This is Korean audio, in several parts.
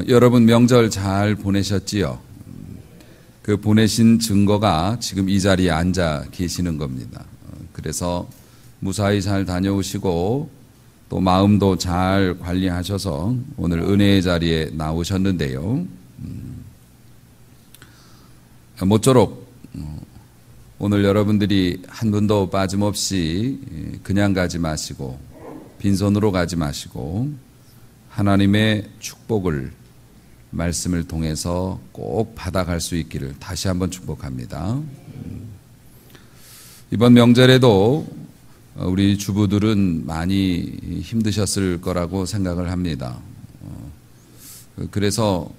여러분 명절 잘 보내셨지요? 그 보내신 증거가 지금 이 자리에 앉아 계시는 겁니다. 그래서 무사히 잘 다녀오시고 또 마음도 잘 관리하셔서 오늘 은혜의 자리에 나오셨는데요. 모쪼록 오늘 여러분들이 한 분도 빠짐없이 그냥 가지 마시고 빈손으로 가지 마시고 하나님의 축복을 말씀을 통해서 꼭 받아갈 수 있기를 다시 한번 축복합니다. 이번 명절에도 우리 주부들은 많이 힘드셨을 거라고 생각을 합니다. 그래서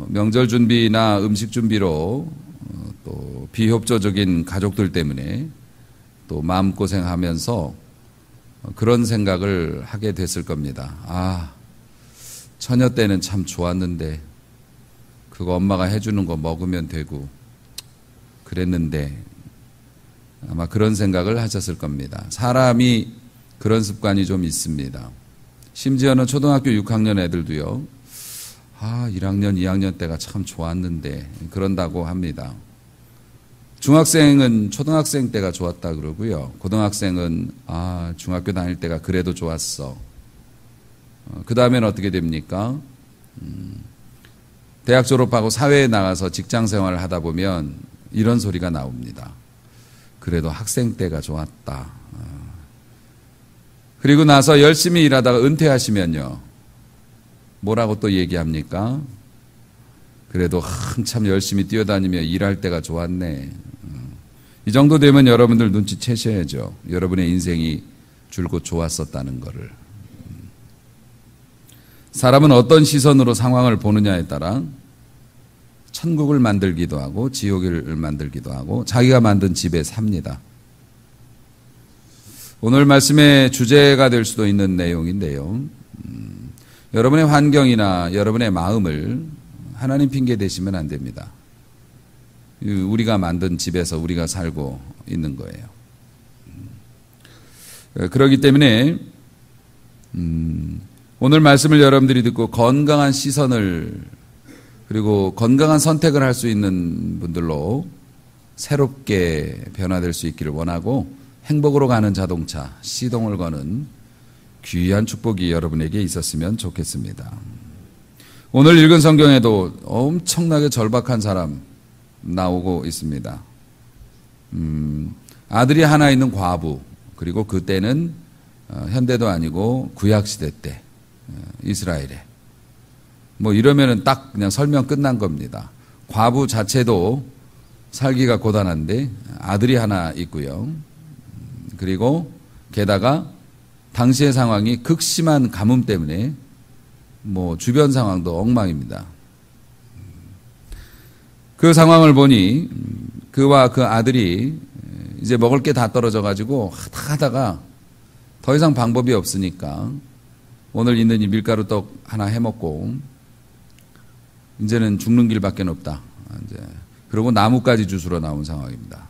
명절 준비나 음식 준비로 또 비협조적인 가족들 때문에 또 마음고생하면서 그런 생각을 하게 됐을 겁니다. 처녀 때는 참 좋았는데 그거 엄마가 해주는 거 먹으면 되고 그랬는데 아마 그런 생각을 하셨을 겁니다. 사람이 그런 습관이 좀 있습니다. 심지어는 초등학교 6학년 애들도요. 1학년, 2학년 때가 참 좋았는데 그런다고 합니다. 중학생은 초등학생 때가 좋았다 그러고요. 고등학생은 중학교 다닐 때가 그래도 좋았어. 그 다음에는 어떻게 됩니까? 대학 졸업하고 사회에 나가서 직장 생활을 하다 보면 이런 소리가 나옵니다. 그래도 학생 때가 좋았다. 그리고 나서 열심히 일하다가 은퇴하시면요. 뭐라고 또 얘기합니까? 그래도 한참 열심히 뛰어다니며 일할 때가 좋았네. 이 정도 되면 여러분들 눈치채셔야죠. 여러분의 인생이 줄곧 좋았었다는 거를. 사람은 어떤 시선으로 상황을 보느냐에 따라 천국을 만들기도 하고 지옥을 만들기도 하고 자기가 만든 집에 삽니다. 오늘 말씀의 주제가 될 수도 있는 내용인데요. 여러분의 환경이나 여러분의 마음을 하나님 핑계 대시면 안 됩니다. 우리가 만든 집에서 우리가 살고 있는 거예요. 그렇기 때문에 오늘 말씀을 여러분들이 듣고 건강한 시선을 그리고 건강한 선택을 할 수 있는 분들로 새롭게 변화될 수 있기를 원하고 행복으로 가는 자동차 시동을 거는 귀한 축복이 여러분에게 있었으면 좋겠습니다. 오늘 읽은 성경에도 엄청나게 절박한 사람 나오고 있습니다. 아들이 하나 있는 과부, 그리고 그때는 현대도 아니고 구약시대 때 이스라엘에 이러면은 딱 그냥 설명 끝난 겁니다. 과부 자체도 살기가 고단한데 아들이 하나 있고요. 그리고 게다가 당시의 상황이 극심한 가뭄 때문에 주변 상황도 엉망입니다. 그 상황을 보니 그와 그 아들이 이제 먹을 게 다 떨어져 가지고 하다가 더 이상 방법이 없으니까 오늘 있는 이 밀가루 떡 하나 해먹고 이제는 죽는 길밖에 없다. 그리고 나뭇가지 주스러 나온 상황입니다.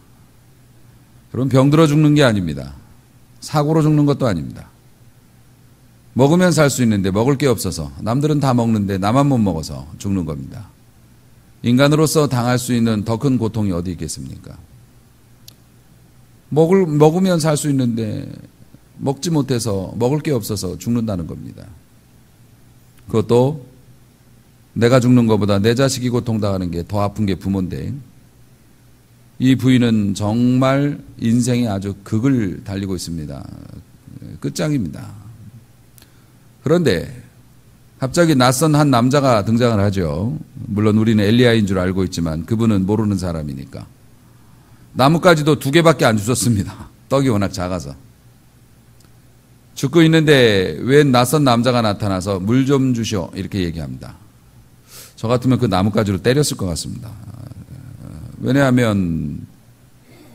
그럼 병들어 죽는 게 아닙니다. 사고로 죽는 것도 아닙니다. 먹으면 살 수 있는데 먹을 게 없어서 남들은 다 먹는데 나만 못 먹어서 죽는 겁니다. 인간으로서 당할 수 있는 더 큰 고통이 어디 있겠습니까? 먹으면 살 수 있는데 먹지 못해서 먹을 게 없어서 죽는다는 겁니다. 그것도 내가 죽는 것보다 내 자식이 고통당하는 게 더 아픈 게 부모인데 이 부인은 정말 인생의 아주 극을 달리고 있습니다. 끝장입니다. 그런데 갑자기 낯선 한 남자가 등장을 하죠. 물론 우리는 엘리야인 줄 알고 있지만 그분은 모르는 사람이니까. 나뭇가지도 2개밖에 안 주셨습니다. 떡이 워낙 작아서. 죽고 있는데 웬 낯선 남자가 나타나서 물 좀 주시오 이렇게 얘기합니다. 저 같으면 그 나뭇가지로 때렸을 것 같습니다. 왜냐하면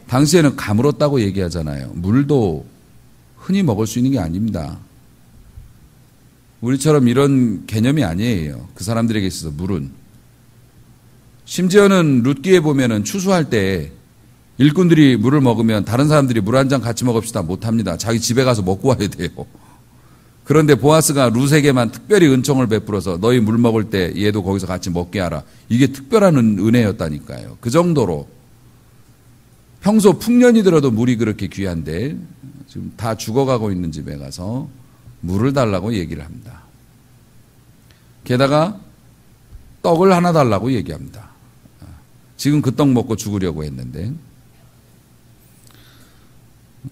당시에는 가물었다고 얘기하잖아요. 물도 흔히 먹을 수 있는 게 아닙니다. 우리처럼 이런 개념이 아니에요. 그 사람들에게 있어서 물은. 심지어는 룻기에 보면은 추수할 때 일꾼들이 물을 먹으면 다른 사람들이 물 한 잔 같이 먹읍시다 못합니다. 자기 집에 가서 먹고 와야 돼요. 그런데 보아스가 룻에게만 특별히 은총을 베풀어서 너희 물 먹을 때 얘도 거기서 같이 먹게 하라. 이게 특별한 은혜였다니까요. 그 정도로 평소 풍년이 들어도 물이 그렇게 귀한데 지금 다 죽어가고 있는 집에 가서 물을 달라고 얘기를 합니다. 게다가 떡을 하나 달라고 얘기합니다. 지금 그 떡 먹고 죽으려고 했는데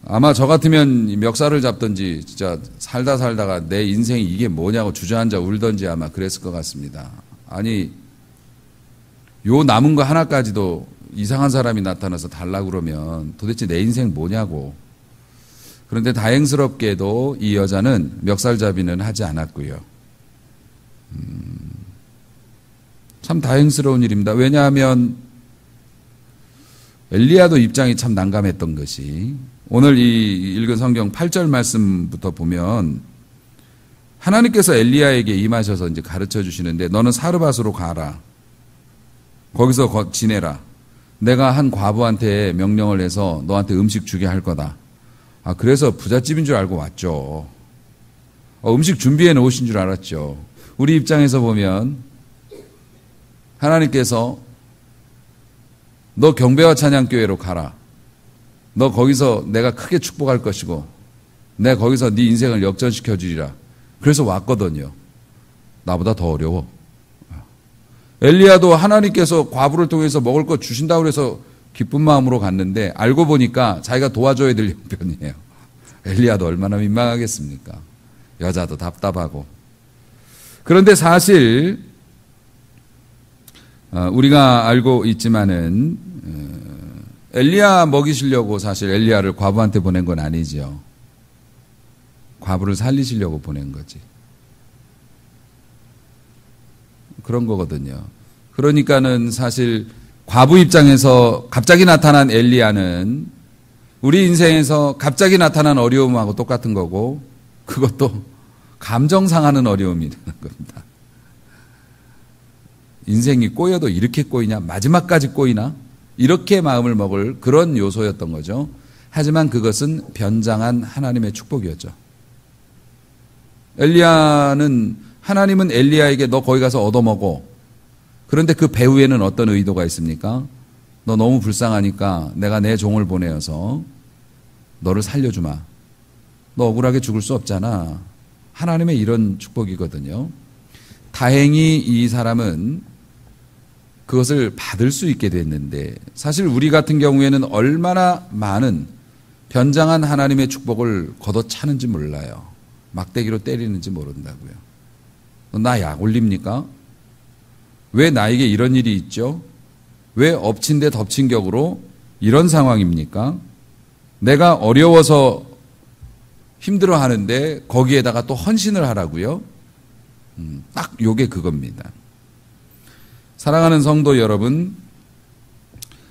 아마 저 같으면 멱살을 잡든지 진짜 살다가 내 인생이 이게 뭐냐고 주저앉아 울든지 아마 그랬을 것 같습니다. 아니 요 남은 거 하나까지도 이상한 사람이 나타나서 달라고 그러면 도대체 내 인생 뭐냐고. 그런데 다행스럽게도 이 여자는 멱살잡이는 하지 않았고요. 참 다행스러운 일입니다. 왜냐하면 엘리야도 입장이 참 난감했던 것이 오늘 이 읽은 성경 8절 말씀부터 보면 하나님께서 엘리야에게 임하셔서 이제 가르쳐 주시는데 너는 사르밧으로 가라. 거기서 지내라. 내가 한 과부한테 명령을 해서 너한테 음식 주게 할 거다. 아, 그래서 부잣집인 줄 알고 왔죠. 음식 준비해 놓으신 줄 알았죠. 우리 입장에서 보면 하나님께서 너 경배와 찬양교회로 가라. 너 거기서 내가 크게 축복할 것이고 내가 거기서 네 인생을 역전시켜 주리라. 그래서 왔거든요. 나보다 더 어려워. 엘리야도 하나님께서 과부를 통해서 먹을 것 주신다고 해서 기쁜 마음으로 갔는데 알고 보니까 자기가 도와줘야 될 형편이에요. 엘리야도 얼마나 민망하겠습니까? 여자도 답답하고. 그런데 사실 우리가 알고 있지만은 엘리야 먹이시려고 사실 엘리야를 과부한테 보낸 건 아니죠. 과부를 살리시려고 보낸 거지. 그런 거거든요. 그러니까는 사실 과부 입장에서 갑자기 나타난 엘리야는 우리 인생에서 갑자기 나타난 어려움하고 똑같은 거고 그것도 감정 상하는 어려움이 되는 겁니다. 인생이 꼬여도 이렇게 꼬이냐? 마지막까지 꼬이나? 이렇게 마음을 먹을 그런 요소였던 거죠. 하지만 그것은 변장한 하나님의 축복이었죠. 하나님은 엘리야에게 너 거기 가서 얻어먹어. 그런데 그 배후에는 어떤 의도가 있습니까? 너 너무 불쌍하니까 내가 내 종을 보내어서 너를 살려주마. 너 억울하게 죽을 수 없잖아. 하나님의 이런 축복이거든요. 다행히 이 사람은 그것을 받을 수 있게 됐는데 사실 우리 같은 경우에는 얼마나 많은 변장한 하나님의 축복을 걷어차는지 몰라요. 막대기로 때리는지 모른다고요. 나 약 올립니까? 왜 나에게 이런 일이 있죠? 왜 엎친 데 덮친 격으로 이런 상황입니까? 내가 어려워서 힘들어 하는데 거기에다가 또 헌신을 하라고요? 딱 요게 그겁니다. 사랑하는 성도 여러분,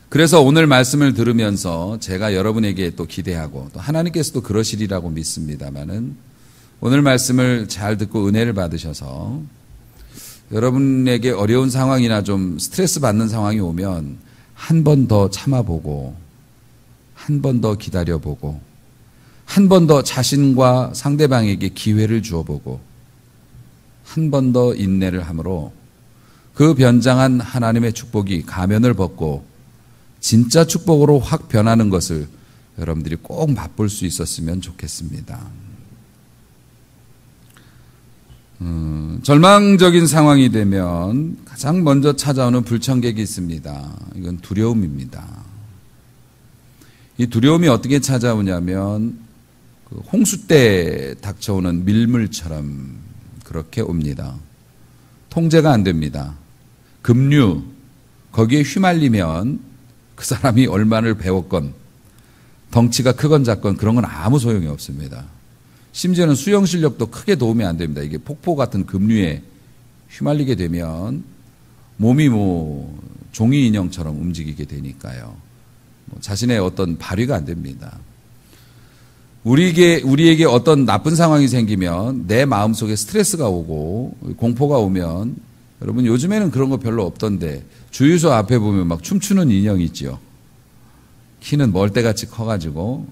그래서 오늘 말씀을 들으면서 제가 여러분에게 또 기대하고 또 하나님께서도 그러시리라고 믿습니다만은 오늘 말씀을 잘 듣고 은혜를 받으셔서 여러분에게 어려운 상황이나 좀 스트레스 받는 상황이 오면 한 번 더 참아보고 한 번 더 기다려보고 한 번 더 자신과 상대방에게 기회를 주어보고 한 번 더 인내를 함으로 그 변장한 하나님의 축복이 가면을 벗고 진짜 축복으로 확 변하는 것을 여러분들이 꼭 맛볼 수 있었으면 좋겠습니다. 절망적인 상황이 되면 가장 먼저 찾아오는 불청객이 있습니다. 이건 두려움입니다. 이 두려움이 어떻게 찾아오냐면 홍수 때 닥쳐오는 밀물처럼 그렇게 옵니다. 통제가 안 됩니다. 급류, 거기에 휘말리면 그 사람이 얼마를 배웠건 덩치가 크건 작건 그런 건 아무 소용이 없습니다. 심지어는 수영 실력도 크게 도움이 안 됩니다. 이게 폭포 같은 급류에 휘말리게 되면 몸이 종이 인형처럼 움직이게 되니까요. 자신의 어떤 발휘가 안 됩니다. 우리에게 어떤 나쁜 상황이 생기면 내 마음속에 스트레스가 오고 공포가 오면 여러분 요즘에는 그런 거 별로 없던데 주유소 앞에 보면 막 춤추는 인형이 있죠. 키는 멀대같이 커가지고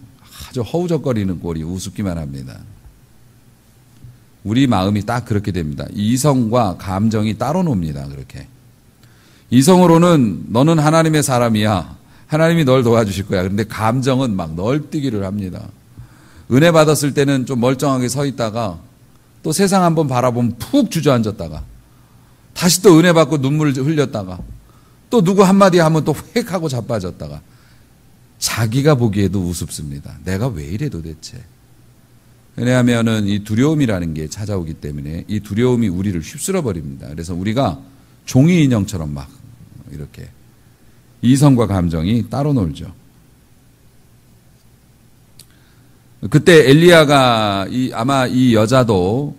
아주 허우적거리는 꼴이 우습기만 합니다. 우리 마음이 딱 그렇게 됩니다. 이성과 감정이 따로 놉니다. 그렇게. 이성으로는 너는 하나님의 사람이야. 하나님이 널 도와주실 거야. 그런데 감정은 막 널뛰기를 합니다. 은혜 받았을 때는 좀 멀쩡하게 서 있다가 또 세상 한번 바라보면 푹 주저앉았다가 다시 또 은혜 받고 눈물을 흘렸다가 또 누구 한마디 하면 또 획 하고 자빠졌다가 자기가 보기에도 우습습니다. 내가 왜 이래 도대체. 왜냐하면은 이 두려움이라는 게 찾아오기 때문에 이 두려움이 우리를 휩쓸어 버립니다. 그래서 우리가 종이 인형처럼 막 이렇게 이성과 감정이 따로 놀죠. 그때 엘리야가 아마 이 여자도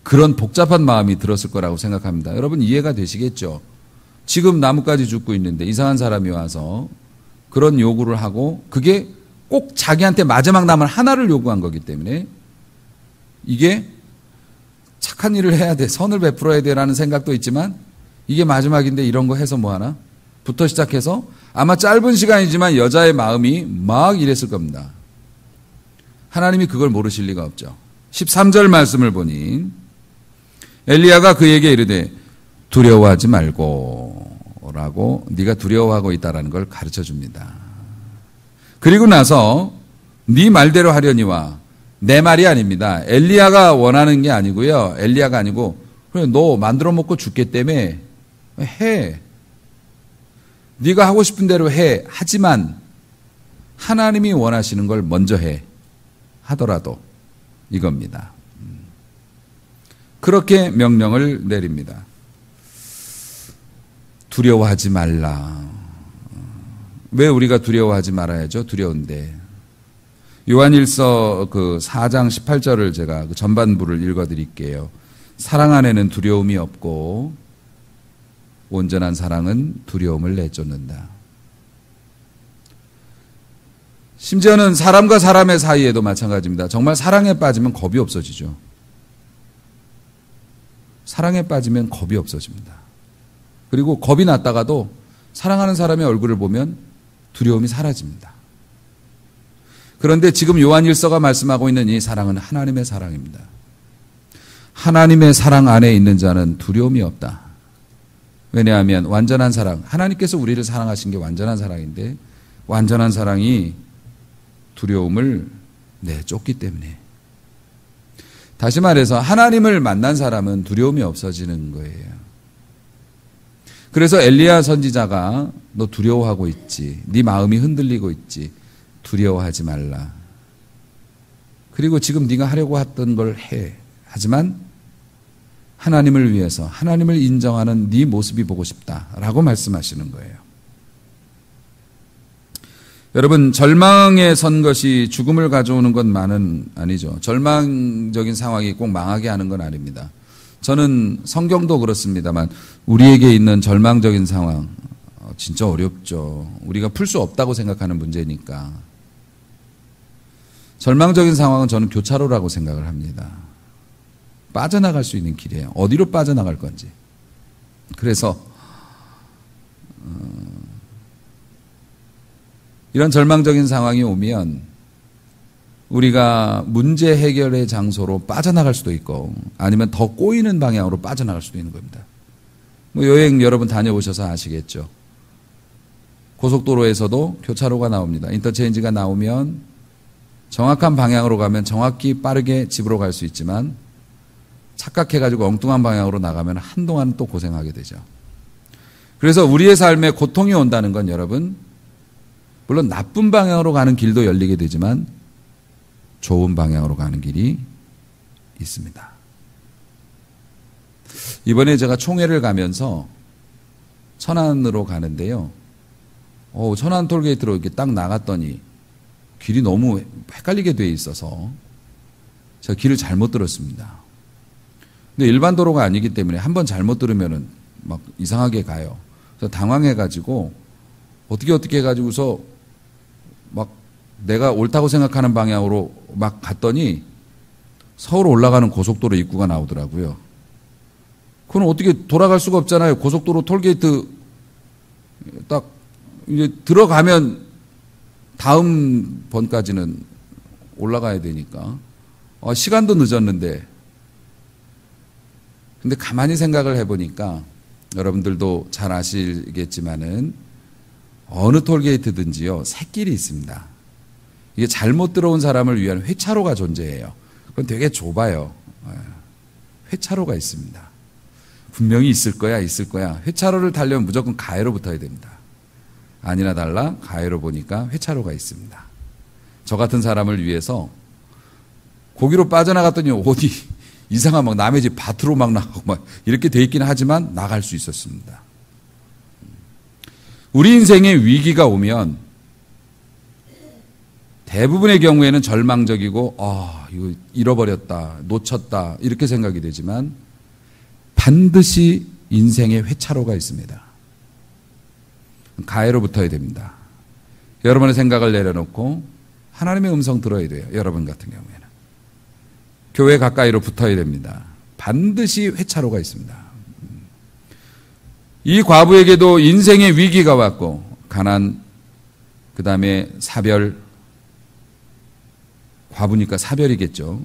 그런 복잡한 마음이 들었을 거라고 생각합니다. 여러분 이해가 되시겠죠? 지금 나뭇가지 죽고 있는데 이상한 사람이 와서 그런 요구를 하고 그게 꼭 자기한테 마지막 남은 하나를 요구한 거기 때문에 이게 착한 일을 해야 돼, 선을 베풀어야 돼라는 생각도 있지만 이게 마지막인데 이런 거 해서 뭐하나? 부터 시작해서 아마 짧은 시간이지만 여자의 마음이 막 이랬을 겁니다. 하나님이 그걸 모르실 리가 없죠. 13절 말씀을 보니 엘리야가 그에게 이르되 두려워하지 말고 라고 네가 두려워하고 있다라는 걸 가르쳐 줍니다. 그리고 나서 네 말대로 하려니와 내 말이 아닙니다. 엘리야가 원하는 게 아니고요. 엘리야가 아니고 그래 너 만들어 먹고 죽기 때문에 해. 네가 하고 싶은 대로 해. 하지만 하나님이 원하시는 걸 먼저 해. 하더라도 이겁니다. 그렇게 명령을 내립니다. 두려워하지 말라. 왜 우리가 두려워하지 말아야죠? 두려운데. 요한일서 그 4장 18절을 제가 그 전반부를 읽어드릴게요. 사랑 안에는 두려움이 없고 온전한 사랑은 두려움을 내쫓는다. 심지어는 사람과 사람의 사이에도 마찬가지입니다. 정말 사랑에 빠지면 겁이 없어지죠. 사랑에 빠지면 겁이 없어집니다. 그리고 겁이 났다가도 사랑하는 사람의 얼굴을 보면 두려움이 사라집니다. 그런데 지금 요한일서가 말씀하고 있는 이 사랑은 하나님의 사랑입니다. 하나님의 사랑 안에 있는 자는 두려움이 없다. 왜냐하면 완전한 사랑, 하나님께서 우리를 사랑하신 게 완전한 사랑인데 완전한 사랑이 두려움을 내쫓기 때문에. 다시 말해서 하나님을 만난 사람은 두려움이 없어지는 거예요. 그래서 엘리야 선지자가 너 두려워하고 있지. 네 마음이 흔들리고 있지. 두려워하지 말라. 그리고 지금 네가 하려고 했던 걸 해. 하지만 하나님을 위해서 하나님을 인정하는 네 모습이 보고 싶다라고 말씀하시는 거예요. 여러분 절망에 선 것이 죽음을 가져오는 것만은 아니죠. 절망적인 상황이 꼭 망하게 하는 건 아닙니다. 저는 성경도 그렇습니다만 우리에게 있는 절망적인 상황 진짜 어렵죠. 우리가 풀 수 없다고 생각하는 문제니까. 절망적인 상황은 저는 교차로라고 생각을 합니다. 빠져나갈 수 있는 길이에요. 어디로 빠져나갈 건지. 그래서 이런 절망적인 상황이 오면 우리가 문제 해결의 장소로 빠져나갈 수도 있고 아니면 더 꼬이는 방향으로 빠져나갈 수도 있는 겁니다. 뭐 여행 여러분 다녀오셔서 아시겠죠. 고속도로에서도 교차로가 나옵니다. 인터체인지가 나오면 정확한 방향으로 가면 정확히 빠르게 집으로 갈 수 있지만 착각해가지고 엉뚱한 방향으로 나가면 한동안 또 고생하게 되죠. 그래서 우리의 삶에 고통이 온다는 건 여러분 물론 나쁜 방향으로 가는 길도 열리게 되지만 좋은 방향으로 가는 길이 있습니다. 이번에 제가 총회를 가면서 천안으로 가는데요. 천안 톨게이트로 이렇게 딱 나갔더니 길이 너무 헷갈리게 돼 있어서 제가 길을 잘못 들었습니다. 근데 일반 도로가 아니기 때문에 한번 잘못 들으면은 막 이상하게 가요. 그래서 당황해가지고 어떻게 해가지고서 막 내가 옳다고 생각하는 방향으로 막 갔더니 서울 올라가는 고속도로 입구가 나오더라고요. 그건 어떻게 돌아갈 수가 없잖아요. 고속도로 톨게이트 딱 이제 들어가면 다음 번까지는 올라가야 되니까 시간도 늦었는데 근데 가만히 생각을 해보니까 여러분들도 잘 아시겠지만은 어느 톨게이트든지요, 샛길이 있습니다. 이게 잘못 들어온 사람을 위한 회차로가 존재해요. 그건 되게 좁아요. 회차로가 있습니다. 분명히 있을 거야. 회차로를 타려면 무조건 가해로 붙어야 됩니다. 아니나 달라 가해로 보니까 회차로가 있습니다. 저 같은 사람을 위해서 거기로 빠져나갔더니 어디 이상한 막 남의 집 밭으로 막 나가고 막 이렇게 돼 있긴 하지만 나갈 수 있었습니다. 우리 인생에 위기가 오면 대부분의 경우에는 절망적이고 이거 잃어버렸다, 놓쳤다 이렇게 생각이 되지만 반드시 인생의 회차로가 있습니다. 가해로 붙어야 됩니다. 여러분의 생각을 내려놓고 하나님의 음성 들어야 돼요. 여러분 같은 경우에는. 교회 가까이로 붙어야 됩니다. 반드시 회차로가 있습니다. 이 과부에게도 인생의 위기가 왔고 가난, 그 다음에 사별, 과부니까 사별이겠죠.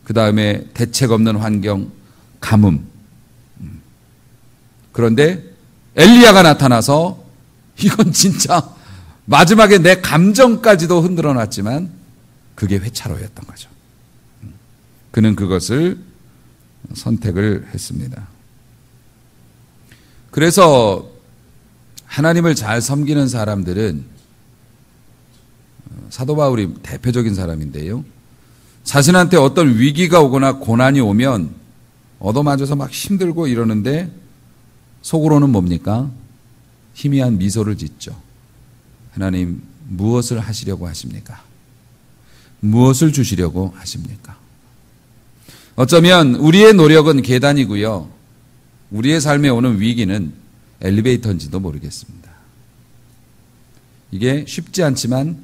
그 다음에 대책 없는 환경, 가뭄. 그런데 엘리야가 나타나서 이건 진짜 마지막에 내 감정까지도 흔들어 놨지만 그게 회차로였던 거죠. 그는 그것을 선택을 했습니다. 그래서 하나님을 잘 섬기는 사람들은 사도 바울이 대표적인 사람인데요. 자신한테 어떤 위기가 오거나 고난이 오면 얻어맞아서 막 힘들고 이러는데 속으로는 뭡니까? 희미한 미소를 짓죠. 하나님 무엇을 하시려고 하십니까? 무엇을 주시려고 하십니까? 어쩌면 우리의 노력은 계단이고요. 우리의 삶에 오는 위기는 엘리베이터인지도 모르겠습니다. 이게 쉽지 않지만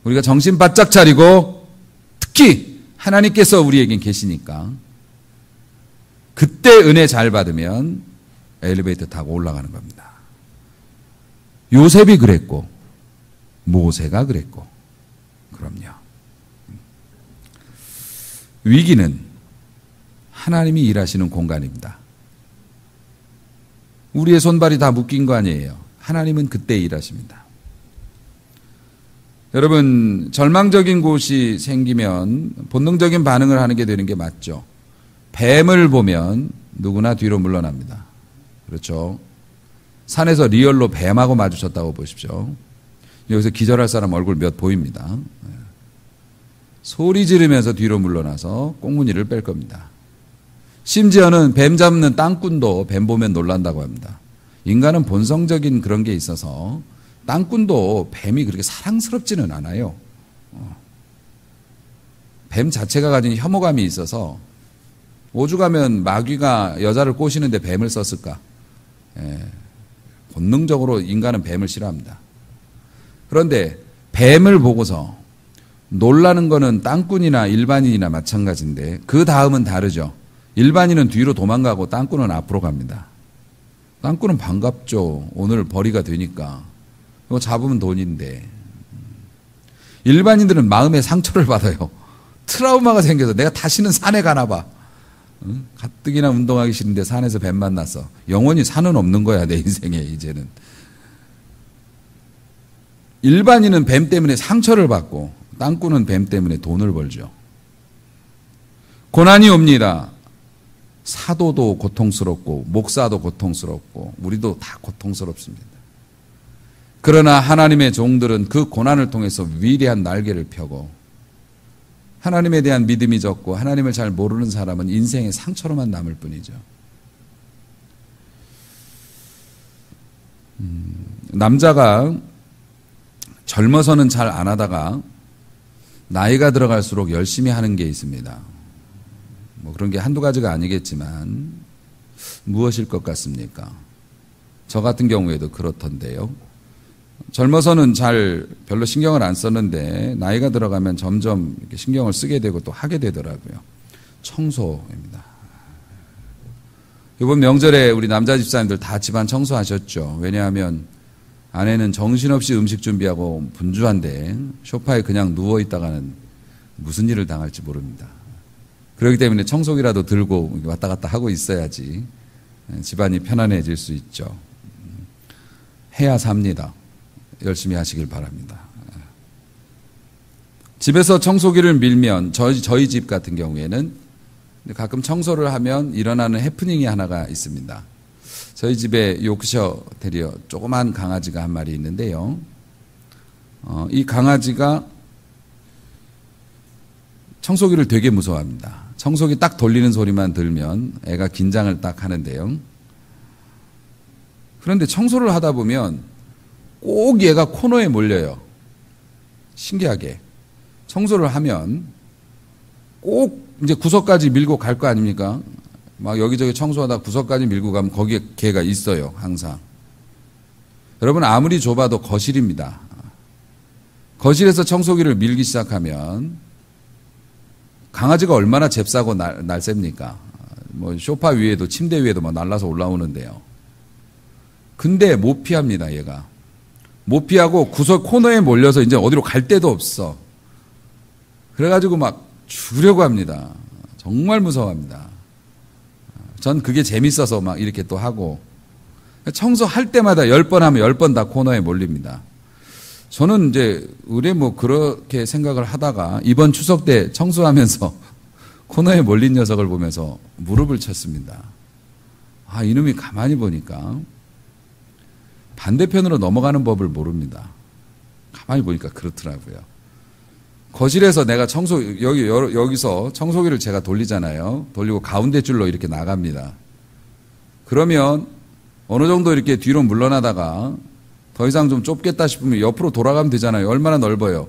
우리가 정신 바짝 차리고 특히 하나님께서 우리에겐 계시니까 그때 은혜 잘 받으면 엘리베이터 타고 올라가는 겁니다. 요셉이 그랬고 모세가 그랬고 그럼요. 위기는 하나님이 일하시는 공간입니다. 우리의 손발이 다 묶인 거 아니에요. 하나님은 그때 일하십니다. 여러분, 절망적인 곳이 생기면 본능적인 반응을 하는 게 되는 게 맞죠. 뱀을 보면 누구나 뒤로 물러납니다. 그렇죠. 산에서 리얼로 뱀하고 마주쳤다고 보십시오. 여기서 기절할 사람 얼굴 몇 보입니다. 소리 지르면서 뒤로 물러나서 꽁무니를 뺄 겁니다. 심지어는 뱀 잡는 땅꾼도 뱀 보면 놀란다고 합니다. 인간은 본성적인 그런 게 있어서 땅꾼도 뱀이 그렇게 사랑스럽지는 않아요. 뱀 자체가 가진 혐오감이 있어서 오죽하면 마귀가 여자를 꼬시는데 뱀을 썼을까? 본능적으로 인간은 뱀을 싫어합니다. 그런데 뱀을 보고서 놀라는 거는 땅꾼이나 일반인이나 마찬가지인데 그 다음은 다르죠. 일반인은 뒤로 도망가고 땅꾼은 앞으로 갑니다. 땅꾼은 반갑죠. 오늘 벌이가 되니까. 이거 잡으면 돈인데. 일반인들은 마음의 상처를 받아요. 트라우마가 생겨서 내가 다시는 산에 가나 봐. 가뜩이나 운동하기 싫은데 산에서 뱀 만났어. 영원히 산은 없는 거야, 내 인생에 이제는. 일반인은 뱀 때문에 상처를 받고 땅꾼은 뱀 때문에 돈을 벌죠. 고난이 옵니다. 사도도 고통스럽고 목사도 고통스럽고 우리도 다 고통스럽습니다. 그러나 하나님의 종들은 그 고난을 통해서 위대한 날개를 펴고 하나님에 대한 믿음이 적고 하나님을 잘 모르는 사람은 인생의 상처로만 남을 뿐이죠. 남자가 젊어서는 잘 안 하다가 나이가 들어갈수록 열심히 하는 게 있습니다. 뭐 그런 게 한두 가지가 아니겠지만 무엇일 것 같습니까? 저 같은 경우에도 그렇던데요. 젊어서는 잘 별로 신경을 안 썼는데 나이가 들어가면 점점 이렇게 신경을 쓰게 되고 또 하게 되더라고요. 청소입니다. 이번 명절에 우리 남자 집사님들 다 집안 청소하셨죠. 왜냐하면 아내는 정신없이 음식 준비하고 분주한데 소파에 그냥 누워있다가는 무슨 일을 당할지 모릅니다. 그렇기 때문에 청소기라도 들고 왔다 갔다 하고 있어야지 집안이 편안해질 수 있죠. 해야 삽니다. 열심히 하시길 바랍니다. 집에서 청소기를 밀면 저희 집 같은 경우에는 가끔 청소를 하면 일어나는 해프닝이 하나가 있습니다. 저희 집에 요크셔 테리어 조그만 강아지가 한 마리 있는데요. 이 강아지가 청소기를 되게 무서워합니다. 청소기 딱 돌리는 소리만 들면 애가 긴장을 딱 하는데요. 그런데 청소를 하다 보면 꼭 얘가 코너에 몰려요. 신기하게. 청소를 하면 꼭 이제 구석까지 밀고 갈 거 아닙니까? 막 여기저기 청소하다 구석까지 밀고 가면 거기에 걔가 있어요, 항상. 여러분, 아무리 좁아도 거실입니다. 거실에서 청소기를 밀기 시작하면 강아지가 얼마나 잽싸고 날쌔입니까? 뭐 소파 위에도 침대 위에도 막 날라서 올라오는데요. 근데 못 피합니다, 얘가. 못 피하고 구석 코너에 몰려서 이제 어디로 갈 데도 없어. 그래가지고 막 죽으려고 합니다. 정말 무서워합니다. 전 그게 재밌어서 막 이렇게 또 하고. 청소할 때마다 10번 하면 10번 다 코너에 몰립니다. 저는 이제 의뢰 뭐 그렇게 생각을 하다가 이번 추석 때 청소하면서 코너에 몰린 녀석을 보면서 무릎을 쳤습니다. 아, 이놈이 가만히 보니까 반대편으로 넘어가는 법을 모릅니다. 가만히 보니까 그렇더라고요. 거실에서 내가 여기서 청소기를 제가 돌리잖아요. 돌리고 가운데 줄로 이렇게 나갑니다. 그러면 어느 정도 이렇게 뒤로 물러나다가 더 이상 좀 좁겠다 싶으면 옆으로 돌아가면 되잖아요. 얼마나 넓어요.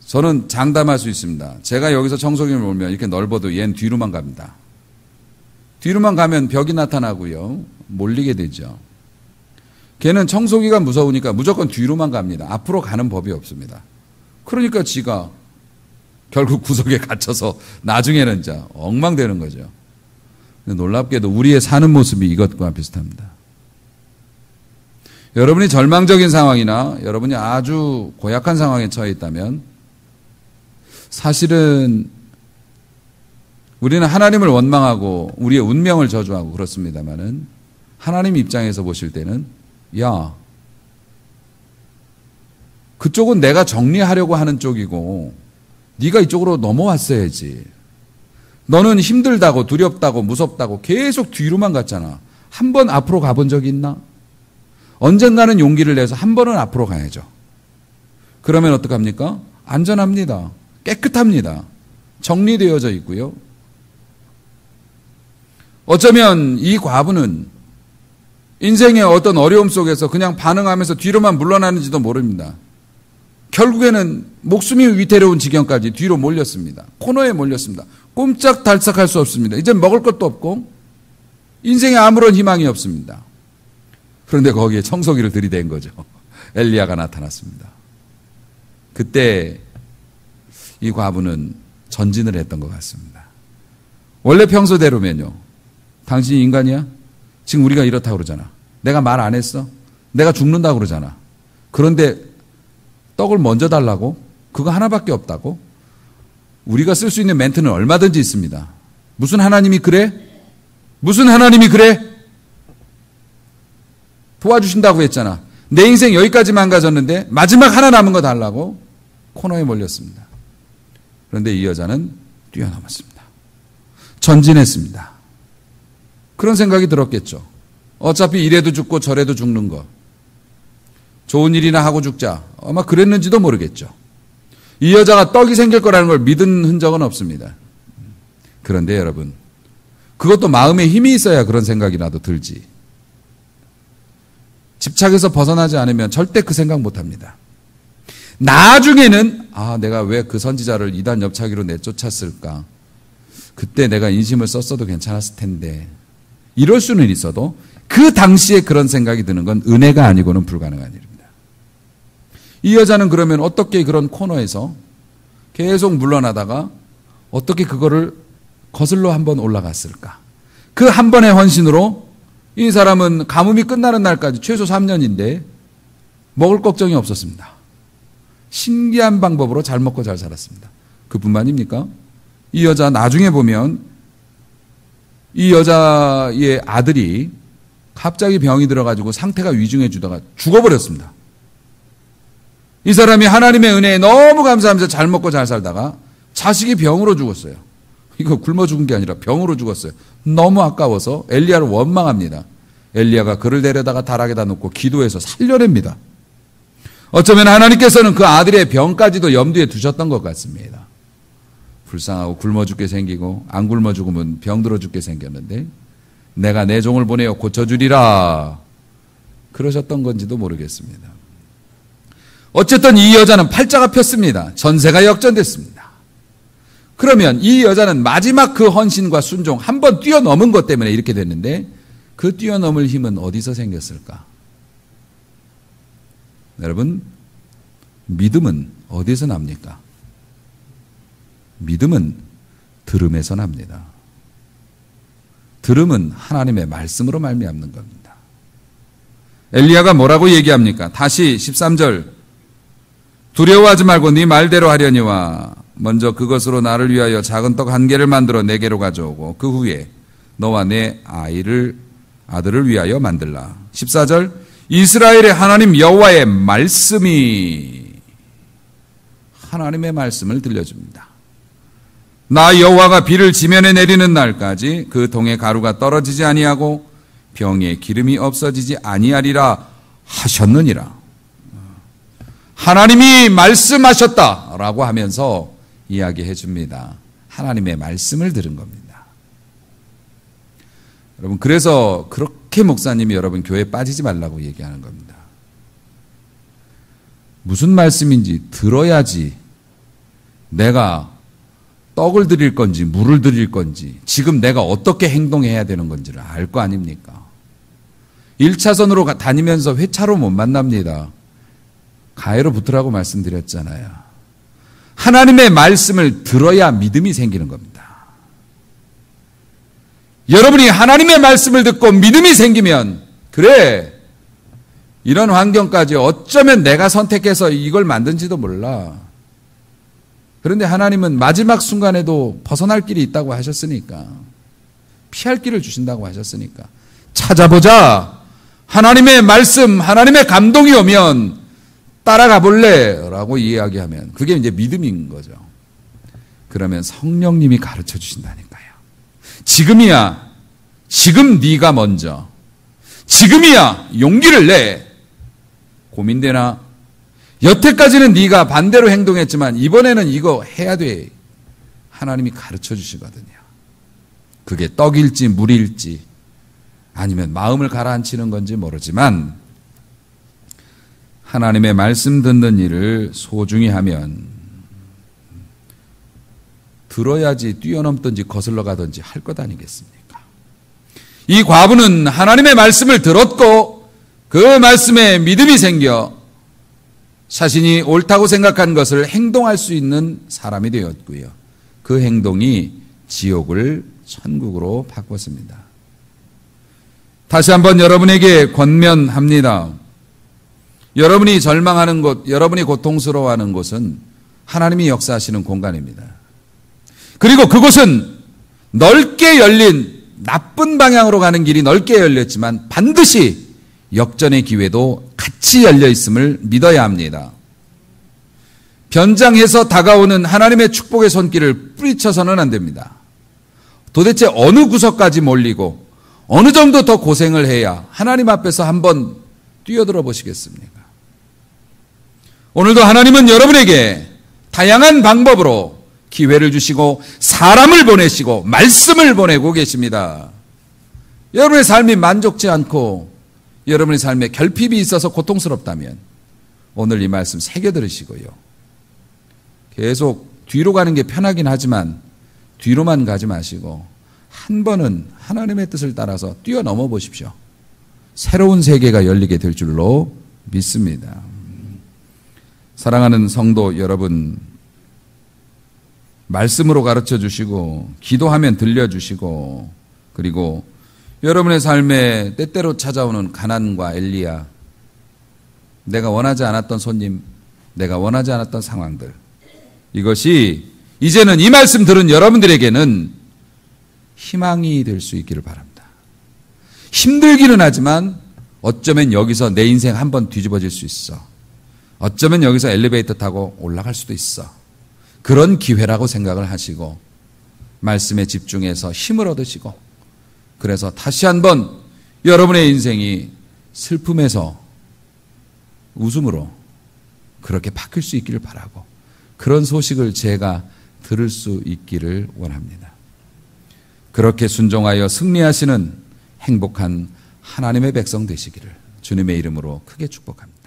저는 장담할 수 있습니다. 제가 여기서 청소기를 몰면 이렇게 넓어도 얘는 뒤로만 갑니다. 뒤로만 가면 벽이 나타나고요. 몰리게 되죠. 걔는 청소기가 무서우니까 무조건 뒤로만 갑니다. 앞으로 가는 법이 없습니다. 그러니까 지가 결국 구석에 갇혀서 나중에는 이제 엉망되는 거죠. 놀랍게도 우리의 사는 모습이 이것과 비슷합니다. 여러분이 절망적인 상황이나 여러분이 아주 고약한 상황에 처해 있다면 사실은 우리는 하나님을 원망하고 우리의 운명을 저주하고 그렇습니다만은 하나님 입장에서 보실 때는 야, 그쪽은 내가 정리하려고 하는 쪽이고 네가 이쪽으로 넘어왔어야지. 너는 힘들다고 두렵다고 무섭다고 계속 뒤로만 갔잖아. 한 번 앞으로 가본 적이 있나? 언젠가는 용기를 내서 한 번은 앞으로 가야죠. 그러면 어떡합니까? 안전합니다. 깨끗합니다. 정리되어져 있고요. 어쩌면 이 과부는 인생의 어떤 어려움 속에서 그냥 반응하면서 뒤로만 물러나는지도 모릅니다. 결국에는 목숨이 위태로운 지경까지 뒤로 몰렸습니다. 코너에 몰렸습니다. 꼼짝달싹할 수 없습니다. 이제 먹을 것도 없고 인생에 아무런 희망이 없습니다. 그런데 거기에 청소기를 들이댄 거죠. 엘리야가 나타났습니다. 그때 이 과부는 전진을 했던 것 같습니다. 원래 평소대로면요. 당신이 인간이야? 지금 우리가 이렇다고 그러잖아. 내가 말 안 했어? 내가 죽는다고 그러잖아. 그런데 떡을 먼저 달라고? 그거 하나밖에 없다고? 우리가 쓸 수 있는 멘트는 얼마든지 있습니다. 무슨 하나님이 그래? 무슨 하나님이 그래? 도와주신다고 했잖아. 내 인생 여기까지 망가졌는데 마지막 하나 남은 거 달라고 코너에 몰렸습니다. 그런데 이 여자는 뛰어넘었습니다. 전진했습니다. 그런 생각이 들었겠죠. 어차피 이래도 죽고 저래도 죽는 거. 좋은 일이나 하고 죽자. 아마 그랬는지도 모르겠죠. 이 여자가 떡이 생길 거라는 걸 믿은 흔적은 없습니다. 그런데 여러분, 그것도 마음에 힘이 있어야 그런 생각이라도 들지. 집착에서 벗어나지 않으면 절대 그 생각 못합니다. 나중에는 내가 왜 그 선지자를 이단 옆차기로 내쫓았을까? 그때 내가 인심을 썼어도 괜찮았을 텐데. 이럴 수는 있어도 그 당시에 그런 생각이 드는 건 은혜가 아니고는 불가능한 일입니다. 이 여자는 그러면 어떻게 그런 코너에서 계속 물러나다가 어떻게 그거를 거슬러 한번 올라갔을까? 그 한 번의 헌신으로 이 사람은 가뭄이 끝나는 날까지 최소 3년인데 먹을 걱정이 없었습니다. 신기한 방법으로 잘 먹고 잘 살았습니다. 그뿐만입니까? 이 여자 나중에 보면 이 여자의 아들이 갑자기 병이 들어가지고 상태가 위중해지다가 죽어버렸습니다. 이 사람이 하나님의 은혜에 너무 감사하면서 잘 먹고 잘 살다가 자식이 병으로 죽었어요. 이거 굶어 죽은 게 아니라 병으로 죽었어요. 너무 아까워서 엘리야를 원망합니다. 엘리야가 그를 데려다가 다락에다 놓고 기도해서 살려냅니다. 어쩌면 하나님께서는 그 아들의 병까지도 염두에 두셨던 것 같습니다. 불쌍하고 굶어 죽게 생기고 안 굶어 죽으면 병들어 죽게 생겼는데 내가 내 종을 보내어 고쳐주리라 그러셨던 건지도 모르겠습니다. 어쨌든 이 여자는 팔자가 폈습니다. 전세가 역전됐습니다. 그러면 이 여자는 마지막 그 헌신과 순종 한 번 뛰어넘은 것 때문에 이렇게 됐는데 그 뛰어넘을 힘은 어디서 생겼을까? 여러분, 믿음은 어디서 납니까? 믿음은 들음에서 납니다. 들음은 하나님의 말씀으로 말미암는 겁니다. 엘리야가 뭐라고 얘기합니까? 다시 13절 두려워하지 말고 네 말대로 하려니와 먼저 그것으로 나를 위하여 작은 떡 한 개를 만들어 내게로 가져오고 그 후에 너와 내 아들을 위하여 만들라. 14절 이스라엘의 하나님 여호와의 말씀이 하나님의 말씀을 들려줍니다. 나 여호와가 비를 지면에 내리는 날까지 그 동의 가루가 떨어지지 아니하고 병에 기름이 없어지지 아니하리라 하셨느니라. 하나님이 말씀하셨다라고 하면서 이야기해 줍니다. 하나님의 말씀을 들은 겁니다. 여러분, 그래서 그렇게 목사님이 여러분 교회에 빠지지 말라고 얘기하는 겁니다. 무슨 말씀인지 들어야지 내가 떡을 드릴 건지 물을 드릴 건지 지금 내가 어떻게 행동해야 되는 건지를 알 거 아닙니까? 1차선으로 다니면서 회차로 못 만납니다. 가해로 붙으라고 말씀드렸잖아요. 하나님의 말씀을 들어야 믿음이 생기는 겁니다. 여러분이 하나님의 말씀을 듣고 믿음이 생기면 그래 이런 환경까지 어쩌면 내가 선택해서 이걸 만든지도 몰라. 그런데 하나님은 마지막 순간에도 벗어날 길이 있다고 하셨으니까 피할 길을 주신다고 하셨으니까 찾아보자. 하나님의 말씀, 하나님의 감동이 오면 따라가 볼래? 라고 이야기하면 그게 이제 믿음인 거죠. 그러면 성령님이 가르쳐 주신다니까요. 지금이야. 지금 네가 먼저. 지금이야. 용기를 내. 고민되나? 여태까지는 네가 반대로 행동했지만 이번에는 이거 해야 돼. 하나님이 가르쳐 주시거든요. 그게 떡일지 물일지 아니면 마음을 가라앉히는 건지 모르지만 하나님의 말씀 듣는 일을 소중히 하면 들어야지 뛰어넘든지 거슬러 가든지 할 것 아니겠습니까? 이 과부는 하나님의 말씀을 들었고 그 말씀에 믿음이 생겨 자신이 옳다고 생각한 것을 행동할 수 있는 사람이 되었고요. 그 행동이 지옥을 천국으로 바꿨습니다. 다시 한번 여러분에게 권면합니다. 여러분이 절망하는 곳, 여러분이 고통스러워하는 곳은 하나님이 역사하시는 공간입니다. 그리고 그곳은 넓게 열린 나쁜 방향으로 가는 길이 넓게 열렸지만 반드시 역전의 기회도 같이 열려 있음을 믿어야 합니다. 변장해서 다가오는 하나님의 축복의 손길을 뿌리쳐서는 안 됩니다. 도대체 어느 구석까지 몰리고 어느 정도 더 고생을 해야 하나님 앞에서 한번 뛰어들어 보시겠습니까? 오늘도 하나님은 여러분에게 다양한 방법으로 기회를 주시고 사람을 보내시고 말씀을 보내고 계십니다. 여러분의 삶이 만족지 않고 여러분의 삶에 결핍이 있어서 고통스럽다면 오늘 이 말씀 새겨 들으시고요. 계속 뒤로 가는 게 편하긴 하지만 뒤로만 가지 마시고 한 번은 하나님의 뜻을 따라서 뛰어넘어 보십시오. 새로운 세계가 열리게 될 줄로 믿습니다. 사랑하는 성도 여러분, 말씀으로 가르쳐 주시고 기도하면 들려주시고 그리고 여러분의 삶에 때때로 찾아오는 가난과 엘리야, 내가 원하지 않았던 손님, 내가 원하지 않았던 상황들, 이것이 이제는 이 말씀 들은 여러분들에게는 희망이 될 수 있기를 바랍니다. 힘들기는 하지만 어쩌면 여기서 내 인생 한번 뒤집어질 수 있어. 어쩌면 여기서 엘리베이터 타고 올라갈 수도 있어. 그런 기회라고 생각을 하시고 말씀에 집중해서 힘을 얻으시고, 그래서 다시 한번 여러분의 인생이 슬픔에서 웃음으로 그렇게 바뀔 수 있기를 바라고, 그런 소식을 제가 들을 수 있기를 원합니다. 그렇게 순종하여 승리하시는 행복한 하나님의 백성 되시기를 주님의 이름으로 크게 축복합니다.